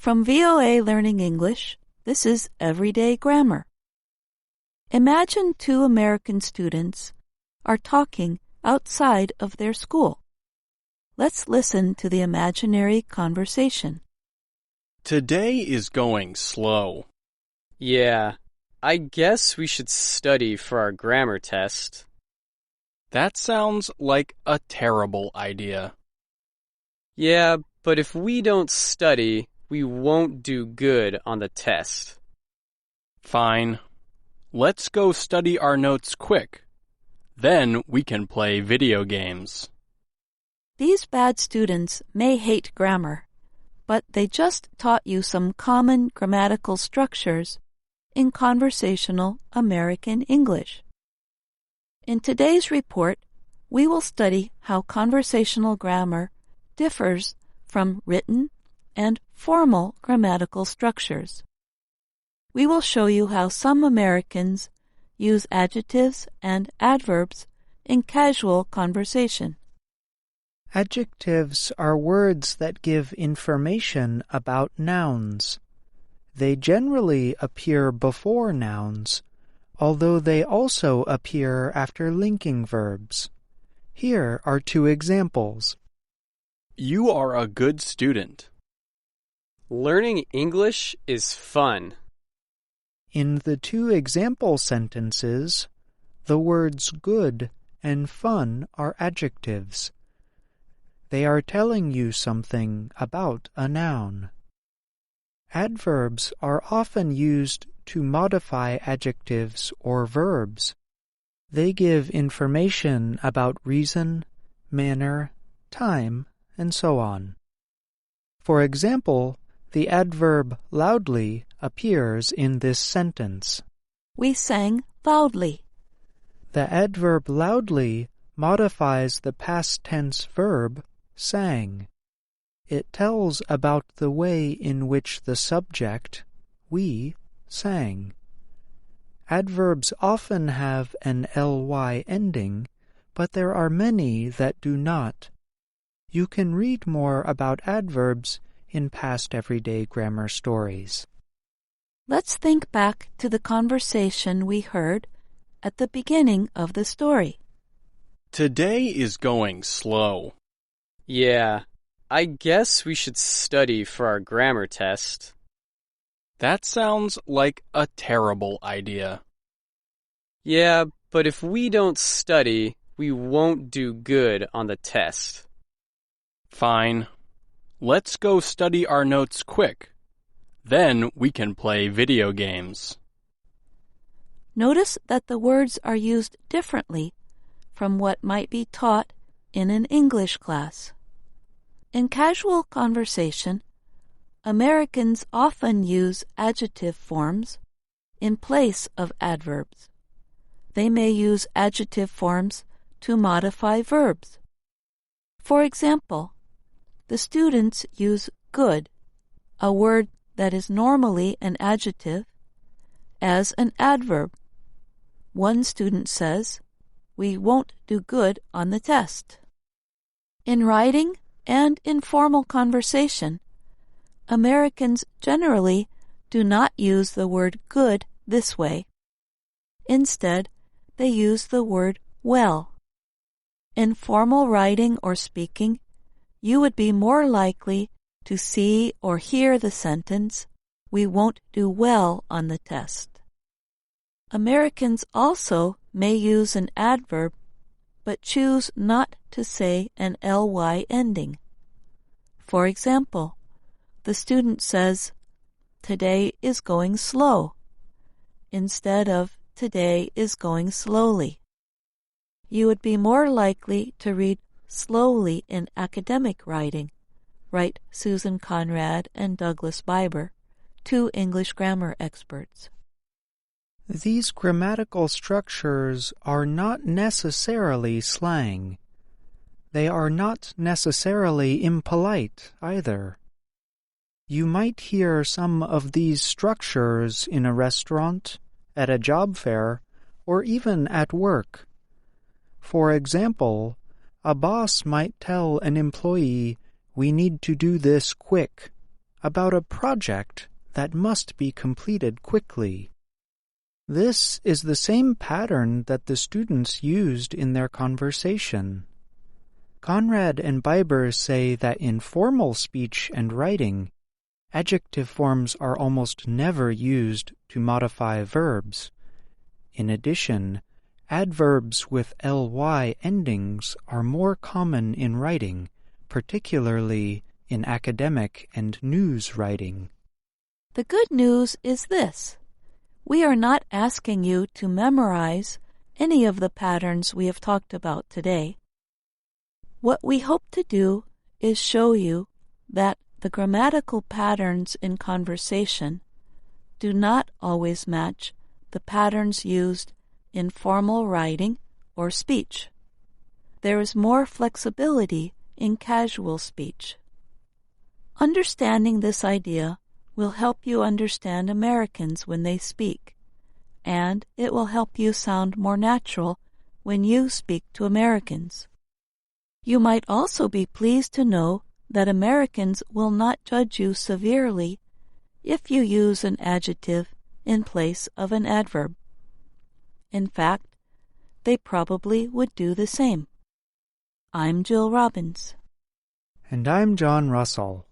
From VOA Learning English, this is Everyday Grammar. Imagine two American students are talking outside of their school. Let's listen to the imaginary conversation. Today is going slow. Yeah, I guess we should study for our grammar test. That sounds like a terrible idea. Yeah, but if we don't study, we won't do good on the test. Fine. Let's go study our notes quick. Then we can play video games. These bad students may hate grammar, but they just taught you some common grammatical structures in conversational American English. In today's report, we will study how conversational grammar differs from written and formal grammatical structures. We will show you how some Americans use adjectives and adverbs in casual conversation. Adjectives are words that give information about nouns. They generally appear before nouns, although they also appear after linking verbs. Here are two examples. You are a good student. Learning English is fun. In the two example sentences, the words good and fun are adjectives. They are telling you something about a noun. Adverbs are often used to modify adjectives or verbs. They give information about reason, manner, time, and so on. For example, the adverb loudly appears in this sentence. We sang loudly. The adverb loudly modifies the past tense verb sang. It tells about the way in which the subject, we, sang. Adverbs often have an ly ending, but there are many that do not. You can read more about adverbs in past everyday grammar stories. Let's think back to the conversation we heard at the beginning of the story. Today is going slow. Yeah, I guess we should study for our grammar test. That sounds like a terrible idea. Yeah, but if we don't study, we won't do good on the test. Fine. Let's go study our notes quick. Then we can play video games. Notice that the words are used differently from what might be taught in an English class. In casual conversation, Americans often use adjective forms in place of adverbs. They may use adjective forms to modify verbs. For example, the students use good, a word that is normally an adjective, as an adverb. One student says, "We won't do good on the test." In writing and in formal conversation, Americans generally do not use the word good this way. Instead, they use the word well. In formal writing or speaking, you would be more likely to see or hear the sentence, "We won't do well on the test." Americans also may use an adverb, but choose not to say an ly ending. For example, the student says, "Today is going slow," instead of "Today is going slowly." You would be more likely to read slowly in academic writing, write Susan Conrad and Douglas Biber, two English grammar experts. These grammatical structures are not necessarily slang. They are not necessarily impolite either. You might hear some of these structures in a restaurant, at a job fair, or even at work. For example, a boss might tell an employee, "We need to do this quick," about a project that must be completed quickly. This is the same pattern that the students used in their conversation. Conrad and Biber say that in formal speech and writing, adjective forms are almost never used to modify verbs. In addition, adverbs with ly endings are more common in writing, particularly in academic and news writing. The good news is this. We are not asking you to memorize any of the patterns we have talked about today. What we hope to do is show you that the grammatical patterns in conversation do not always match the patterns used in formal writing or speech. There is more flexibility in casual speech. Understanding this idea will help you understand Americans when they speak, and it will help you sound more natural when you speak to Americans. You might also be pleased to know that Americans will not judge you severely if you use an adjective in place of an adverb. In fact, they probably would do the same. I'm Jill Robbins. And I'm John Russell.